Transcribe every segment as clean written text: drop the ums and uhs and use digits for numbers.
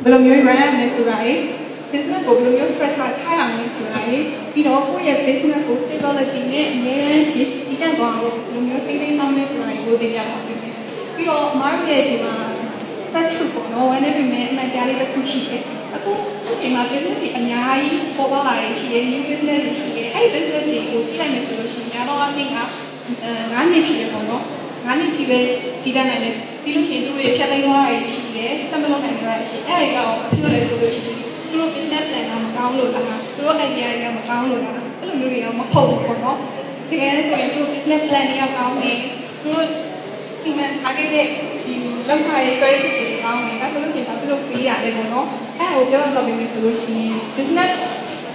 ဘယ်လိုမျိုး run ရမလဲဆိုတာလေ business ကိုဘယ်လိုမျိုး structure ချရမလဲဆိုတာလေပြီးတော့ကိုယ့်ရဲ့ business ကို stability နဲ့အများကြီးဒီတက်သွားဖို့ဘယ်လိုမျိုးထိန်းသိမ်းဆောင်လဲဆိုတာကိုသိရပါမယ်ပြီးတော့ market ရဲ့ဒီမှာ set truth ပေါ့နော် one day နဲ့အမှန်တရားလေးတစ်ခုရှိတယ်အခုအချိန်မှာ business တွေအများကြီးပေါ်ပေါက်လာတယ်ရှိတယ် new business တွေရှိတယ်အဲ့ဒီ business တွေကိုကြည့်လိုက်မယ်ဆိုလို့ရှိရင်များတော့အပြင်က9နှစ်ထိပဲပေါ့နော်9နှစ်ထိပဲတည်တတ်နိုင်တယ်ပြီးလို့ရှိရင်သူတို့ရဲ့ဖြတ်သိမ်းသွားတာရှိတယ်သက်မလုံးနိုင်ကြရရှိအဲ့ဒီကောင်ဖြစ်လို့ဆိုလို့ရှိရင်သူတို့ business plan ကမကောင်းလို့လားသူတို့ idea တွေကမကောင်းလို့လားအဲ့လိုမျိုးတွေကမဟုတ်ဘူးပေါ့နော်တကယ်လို့ဆိုရင်သူတို့ business plan တွေကကောင်းတယ်သူတို့ဒီမှာအားခဲ့တဲ့ဒီလောက်ထားရဲ့ strategy တွေကောင်းတယ်ဒါဆိုလို့ရှိရင်သူတို့ပေးရတယ်ပေါ့နော်အဲ့ဒါကိုပြောရတော့ပြီးဆိုလို့ရှိရင် business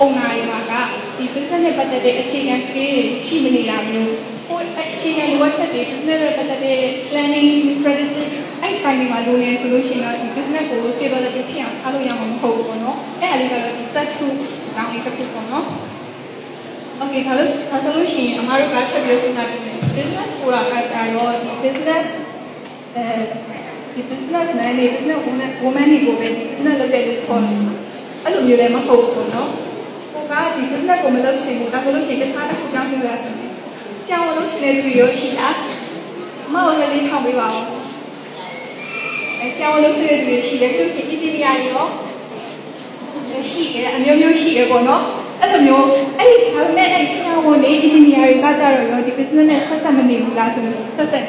owner တွေမှာကဒီ business နဲ့ပတ်သက်တဲ့အခြေခံ skill တွေရှိမနေတာမျိုးဟိုအခြေခံလိုအပ်ချက်တွေ business နဲ့ပတ်သက်တဲ့ planning strategy အဲ့ဒီပိုင်းတွေမှာလိုနေဆိုလို့ရှိရင်တော့ဒီ business ကို stability ဖြစ်အောင်ထားလို့ရမှာမဟုတ်ဘူးပေါ့နော်အဲ့အလေးကတော့ဒီ set to အကြောင်းလေးတစ်ခုပေါ့နော် Okay ဒါဆိုလို့ရှိရင်အမားတို့ကချက်ပြီးစဉ်းစားကြည့်မယ် business ဆိုတာကကြာရောဒီ business ဒီ business man တွေ business woman တွေကိုပဲ business လုပ်တဲ့လူခေါ်တယ်အဲ့လိုမျိုးလည်းမဟုတ်ဘူးပေါ့နော်ကိုကဒီ business ကိုမလုပ်ချင်ဘူးဒါဆိုလို့ရှိရင်တခြားတစ်ခုပြောင်းစဉ်းစားချင်တယ်ဆရာဝန်လုပ်ချင်တဲ့လူရောရှိလားအမကိုလည်းလေးထောက်ပေးပါဦးဆရာဝန်လုပ်ချင်တဲ့လူရှိတယ်ပြီးလို့ရှိရင် engineer ရောရှိတယ်အမျိုးမျိုးရှိတယ်ပေါ့နော်အဲ့လိုမျိုးအဲ့ဒီဒါပေမဲ့အဲ့ဆရာဝန်တွေ engineer တွေကကြတော့ရောဒီ business နဲ့ဆက်ဆက်မနေဘူးလားဆိုလို့ရှိရင်ဆက်ဆက်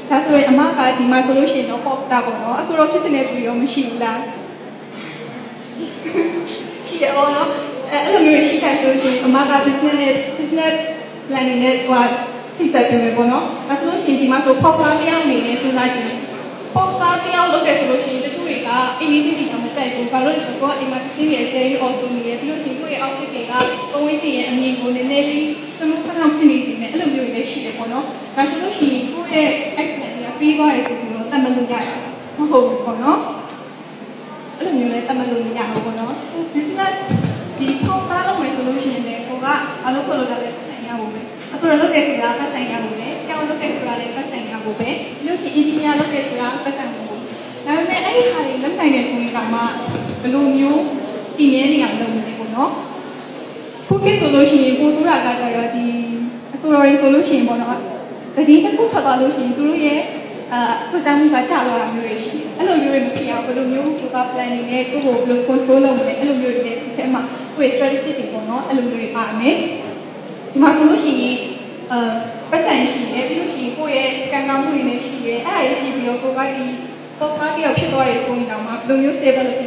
ဒါဆိုရင်အမကဒီမှာဆိုလို့ရှိရင်တော့ pop တာပေါ့နော်အဆိုတော့ဖြစ်နေတဲ့လူရောမရှိဘူးလားရှိရအောင်နော်အဲ့လိုမျိုးရှိချင်ဆိုရှင်အမက business planning နဲ့ဟိုထိစပ်ပြမယ်ပေါ့နော်ဒါဆိုလို့ရှိရင်ဒီမှာဆို pop တာတယောက်အနေနဲ့စဉ်းစားကြည့် pop တာတယောက်လုပ်တယ်ဆိုလို့ရှိရင်တချို့တွေကအင်ဂျင်တွေကမကြိုက်ဘူးဘာလို့လဲဆိုတော့အိမ်မှာတစ်ချင်းရဲ့အကျယ်ကြီး auto နေရပြီးလို့ရှိရင်ကိုယ့်ရဲ့ outfit တွေကပုံဝန်းကျင်ရဲ့အမြင်ကိုနည်းနည်းလေးစမှုစဆောင်ဖြစ်နေနေမယ်အဲ့လိုမျိုးတွေလည်းရှိတယ်ပေါ့နော်ဒါဆိုလို့ရှိရင်ကိုယ့်ရဲ့ action တွေကပြီးသွားတယ်ဆိုပြီးတော့တတ်မှတ်လို့ရတယ်မဟုတ်ဘူးပေါ့နော်အဲ့လိုမျိုးလည်းတတ်မှတ်လို့မရဘူးပေါ့နော် business ဒီ pop တာလုပ်မယ်ဆိုလို့ရှိရင်လည်းကိုကအလုပ်လုပ်တာလည်းဆိုင်ရဖို့ပဲအဆိုတော့လုပ်တယ်ဆိုတာပတ်ဆိုင်ရဖို့ပဲဆရာဝန်လုပ်တယ်ဆိုတာလည်းပတ်ဆိုင်ရဖို့ပဲပြီးလို့ရှိရင် engineer လုပ်တယ်ဆိုတာပတ်ဆိုင်ဖို့ဒါပေမဲ့အဲ့ဒီဟာတွေလုပ်နိုင်တယ်ဆိုရင်ကမှဘယ်လိုမျိုးတည်မြဲနေအောင်လုပ်နေပေါ့နော်ခုခေတ်ဆိုလို့ရှိရင်ပိုဆိုတာကကြတော့ဒီအဆိုတော်တွေဆိုလို့ရှိရင်ပေါ့နော်တတိတစ်ခုထွက်သွားလို့ရှိရင်သူတို့ရဲ့စတောင်းမှုကကျသွားတာမျိုးတွေရှိတယ်အဲ့လိုမျိုးတွေမဖြစ်အောင်ဘယ်လိုမျိုးကိုက planning နဲ့ကိုယ့်ကိုဘယ်လို control လုပ်မလဲအဲ့လိုမျိုးတွေလည်းဒီထဲမှာကိုယ့်ရဲ့ strategy တွေပေါ့နော်အဲ့လိုမျိုးတွေပါမယ်ဒီမှာဆိုလို့ရှိရင်ပတ်စံရှိတယ်ပြီးလို့ရှိရင်ကိုယ့်ရဲ့ကံကောင်းမှုတွေလည်းရှိတယ်အဲ့ဒါတွေရှိပြီးတော့ကိုကဒီပေါ်ကားတယောက်ဖြစ်သွားတယ်ဆိုရင်တော့ဘယ်လိုမျိုး stability